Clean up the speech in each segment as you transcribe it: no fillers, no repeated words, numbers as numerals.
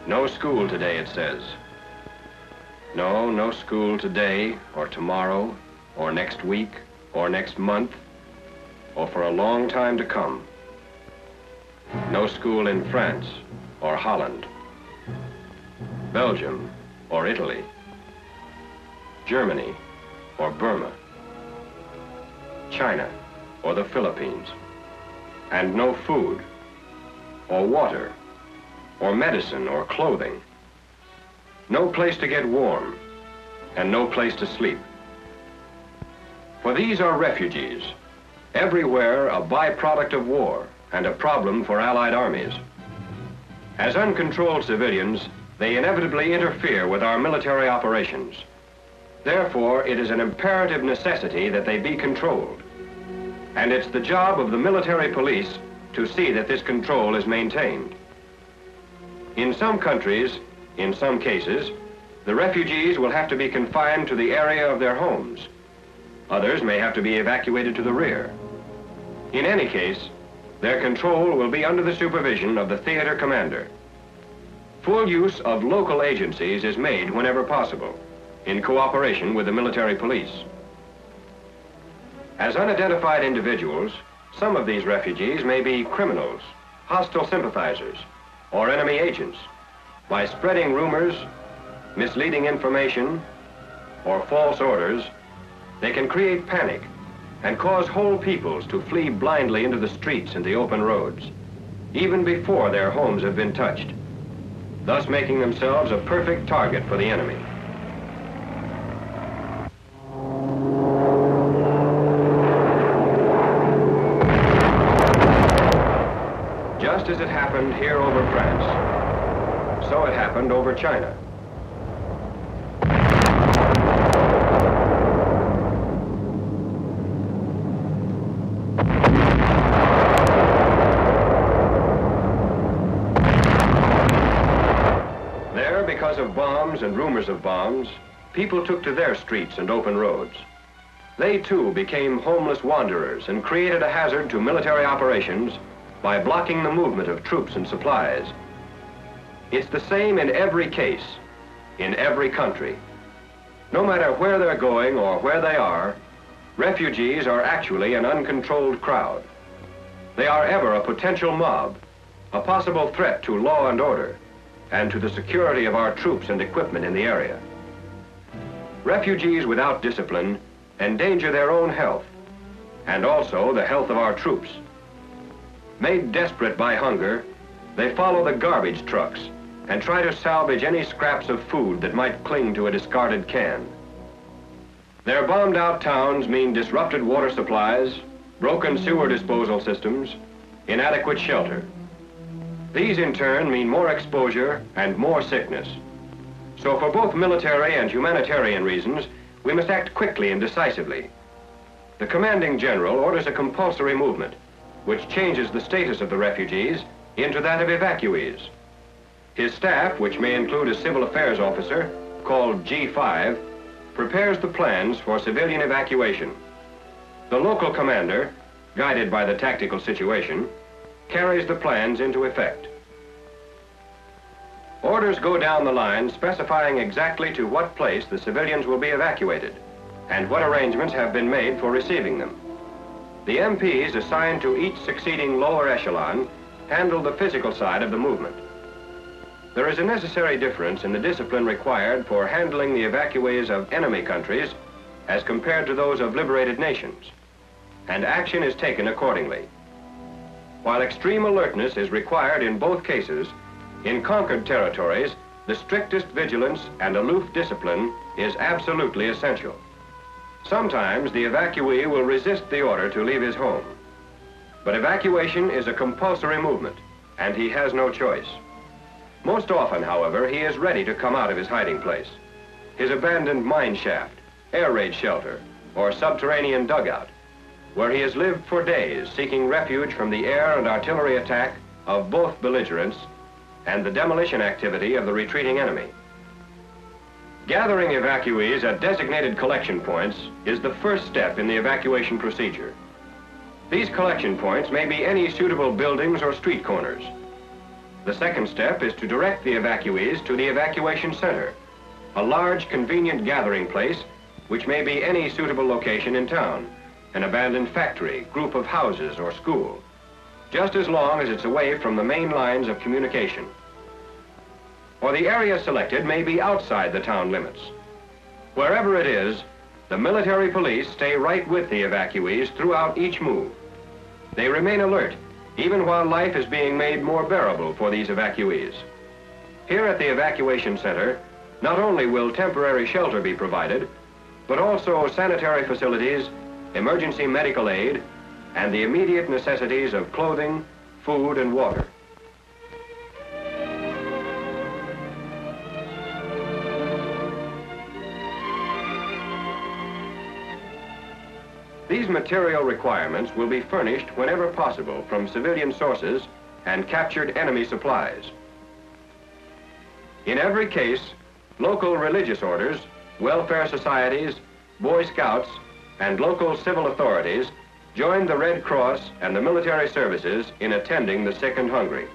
No school today, it says. No, no school today, or tomorrow, or next week, or next month, or for a long time to come. No school in France, or Holland, Belgium, or Italy, Germany, or Burma, China, or the Philippines, and no food, or water, or medicine, or clothing. No place to get warm, and no place to sleep. For these are refugees, everywhere a byproduct of war and a problem for Allied armies. As uncontrolled civilians, they inevitably interfere with our military operations. Therefore, it is an imperative necessity that they be controlled. And it's the job of the military police to see that this control is maintained. In some countries, in some cases, the refugees will have to be confined to the area of their homes. Others may have to be evacuated to the rear. In any case, their control will be under the supervision of the theater commander. Full use of local agencies is made whenever possible, in cooperation with the military police. As unidentified individuals, some of these refugees may be criminals, hostile sympathizers, or enemy agents. By spreading rumors, misleading information, or false orders, they can create panic and cause whole peoples to flee blindly into the streets and the open roads, even before their homes have been touched, thus making themselves a perfect target for the enemy. Just as it happened here over France, so it happened over China. There, because of bombs and rumors of bombs, people took to their streets and open roads. They too became homeless wanderers and created a hazard to military operations by blocking the movement of troops and supplies. It's the same in every case, in every country. No matter where they're going or where they are, refugees are actually an uncontrolled crowd. They are ever a potential mob, a possible threat to law and order, and to the security of our troops and equipment in the area. Refugees without discipline endanger their own health, and also the health of our troops. Made desperate by hunger, they follow the garbage trucks and try to salvage any scraps of food that might cling to a discarded can. Their bombed-out towns mean disrupted water supplies, broken sewer disposal systems, inadequate shelter. These in turn mean more exposure and more sickness. So for both military and humanitarian reasons, we must act quickly and decisively. The commanding general orders a compulsory movement, which changes the status of the refugees into that of evacuees. His staff, which may include a civil affairs officer, called G5, prepares the plans for civilian evacuation. The local commander, guided by the tactical situation, carries the plans into effect. Orders go down the line specifying exactly to what place the civilians will be evacuated and what arrangements have been made for receiving them. The MPs assigned to each succeeding lower echelon handle the physical side of the movement. There is a necessary difference in the discipline required for handling the evacuees of enemy countries as compared to those of liberated nations, and action is taken accordingly. While extreme alertness is required in both cases, in conquered territories, the strictest vigilance and aloof discipline is absolutely essential. Sometimes the evacuee will resist the order to leave his home. But evacuation is a compulsory movement, and he has no choice. Most often, however, he is ready to come out of his hiding place, his abandoned mine shaft, air raid shelter, or subterranean dugout, where he has lived for days seeking refuge from the air and artillery attack of both belligerents and the demolition activity of the retreating enemy. Gathering evacuees at designated collection points is the first step in the evacuation procedure. These collection points may be any suitable buildings or street corners. The second step is to direct the evacuees to the evacuation center, a large, convenient gathering place which may be any suitable location in town, an abandoned factory, group of houses, or school, just as long as it's away from the main lines of communication. Or the area selected may be outside the town limits. Wherever it is, the military police stay right with the evacuees throughout each move. They remain alert, even while life is being made more bearable for these evacuees. Here at the evacuation center, not only will temporary shelter be provided, but also sanitary facilities, emergency medical aid, and the immediate necessities of clothing, food, and water. These material requirements will be furnished whenever possible from civilian sources and captured enemy supplies. In every case, local religious orders, welfare societies, Boy Scouts, and local civil authorities joined the Red Cross and the military services in attending the sick and hungry.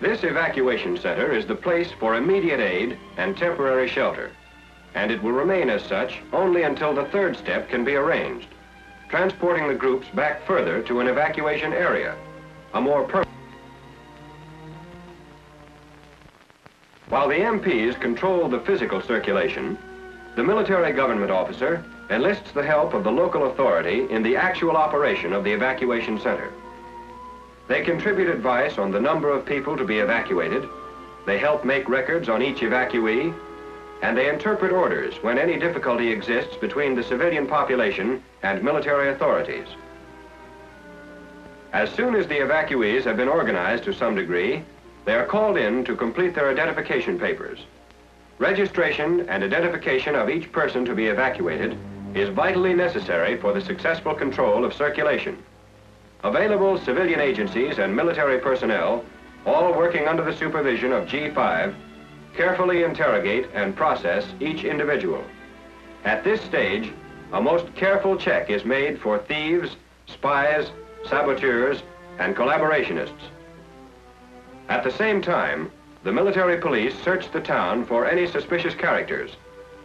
This evacuation center is the place for immediate aid and temporary shelter, and it will remain as such only until the third step can be arranged, transporting the groups back further to an evacuation area, a more permanent. While the MPs control the physical circulation, the military government officer enlists the help of the local authority in the actual operation of the evacuation center. They contribute advice on the number of people to be evacuated, they help make records on each evacuee, and they interpret orders when any difficulty exists between the civilian population and military authorities. As soon as the evacuees have been organized to some degree, they are called in to complete their identification papers. Registration and identification of each person to be evacuated is vitally necessary for the successful control of circulation. Available civilian agencies and military personnel, all working under the supervision of G5, carefully interrogate and process each individual. At this stage, a most careful check is made for thieves, spies, saboteurs, and collaborationists. At the same time, the military police search the town for any suspicious characters,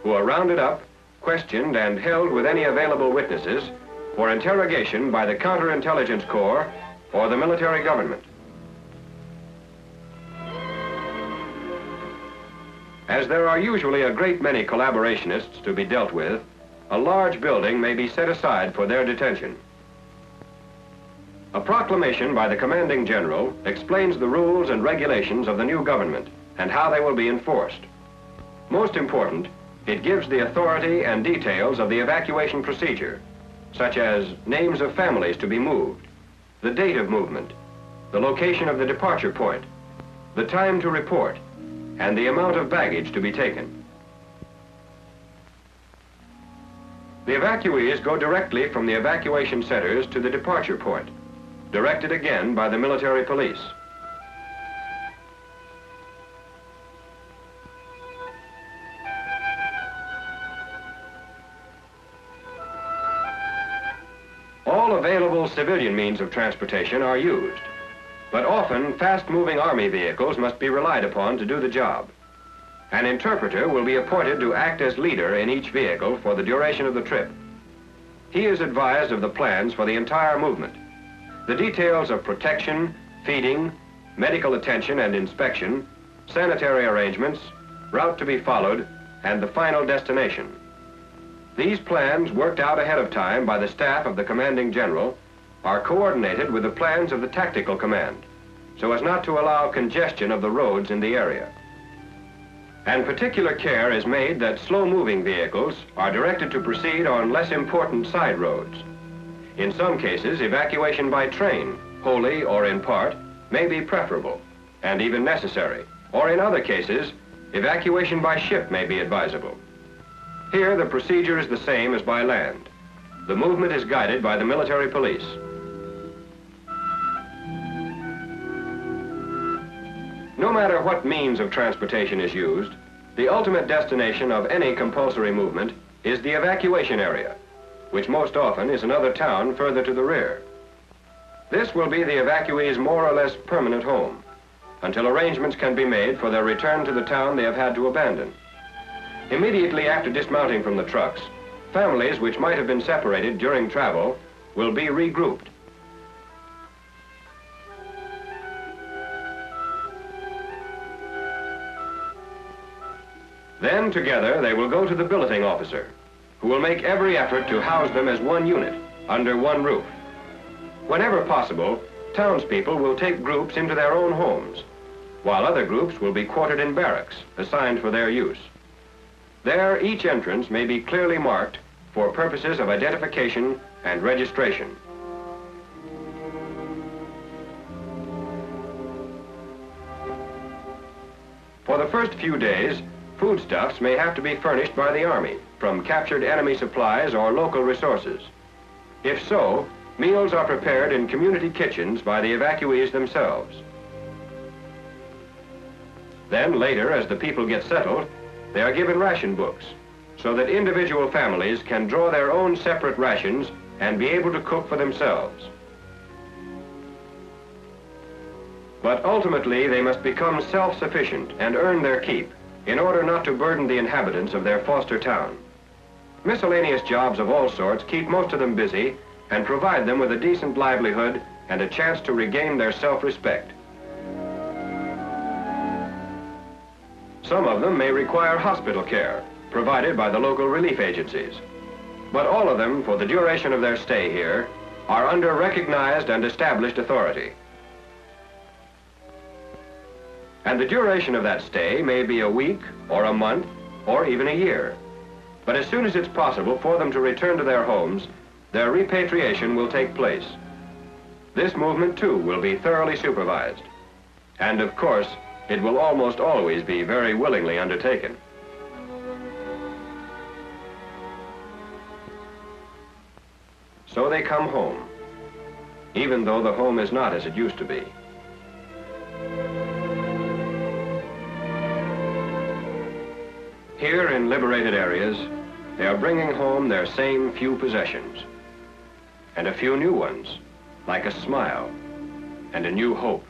who are rounded up, questioned, and held with any available witnesses for interrogation by the Counterintelligence Corps or the military government. As there are usually a great many collaborationists to be dealt with, a large building may be set aside for their detention. A proclamation by the commanding general explains the rules and regulations of the new government and how they will be enforced. Most important, it gives the authority and details of the evacuation procedure, such as names of families to be moved, the date of movement, the location of the departure point, the time to report, and the amount of baggage to be taken. The evacuees go directly from the evacuation centers to the departure point, directed again by the military police. All available civilian means of transportation are used, but often fast-moving army vehicles must be relied upon to do the job. An interpreter will be appointed to act as leader in each vehicle for the duration of the trip. He is advised of the plans for the entire movement, the details of protection, feeding, medical attention and inspection, sanitary arrangements, route to be followed, and the final destination. These plans, worked out ahead of time by the staff of the commanding general, are coordinated with the plans of the tactical command, so as not to allow congestion of the roads in the area. And particular care is made that slow-moving vehicles are directed to proceed on less important side roads. In some cases, evacuation by train, wholly or in part, may be preferable and even necessary, or in other cases, evacuation by ship may be advisable. Here, the procedure is the same as by land. The movement is guided by the military police. No matter what means of transportation is used, the ultimate destination of any compulsory movement is the evacuation area, which most often is another town further to the rear. This will be the evacuee's more or less permanent home. until arrangements can be made for their return to the town they have had to abandon. Immediately after dismounting from the trucks, families which might have been separated during travel will be regrouped. Then together they will go to the billeting officer, who will make every effort to house them as one unit, under one roof. Whenever possible, townspeople will take groups into their own homes, while other groups will be quartered in barracks, assigned for their use. There, each entrance may be clearly marked for purposes of identification and registration. For the first few days, foodstuffs may have to be furnished by the Army from captured enemy supplies or local resources. If so, meals are prepared in community kitchens by the evacuees themselves. Then later, as the people get settled, they are given ration books so that individual families can draw their own separate rations and be able to cook for themselves. But ultimately, they must become self-sufficient and earn their keep in order not to burden the inhabitants of their foster town. Miscellaneous jobs of all sorts keep most of them busy and provide them with a decent livelihood and a chance to regain their self-respect. Some of them may require hospital care, provided by the local relief agencies. But all of them, for the duration of their stay here, are under recognized and established authority. And the duration of that stay may be a week, or a month, or even a year. But as soon as it's possible for them to return to their homes, their repatriation will take place. This movement, too, will be thoroughly supervised. And, of course, it will almost always be very willingly undertaken. So they come home, even though the home is not as it used to be. Here in liberated areas, they are bringing home their same few possessions, and a few new ones, like a smile and a new hope.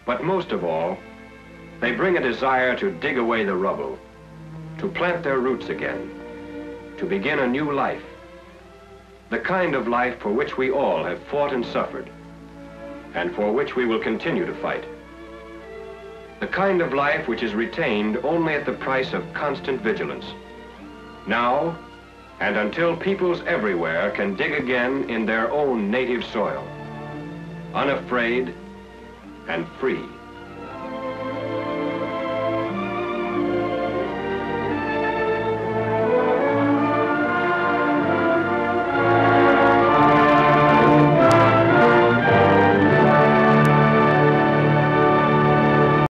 But most of all, they bring a desire to dig away the rubble, to plant their roots again, to begin a new life, the kind of life for which we all have fought and suffered, and for which we will continue to fight. The kind of life which is retained only at the price of constant vigilance, now and until peoples everywhere can dig again in their own native soil, unafraid and free.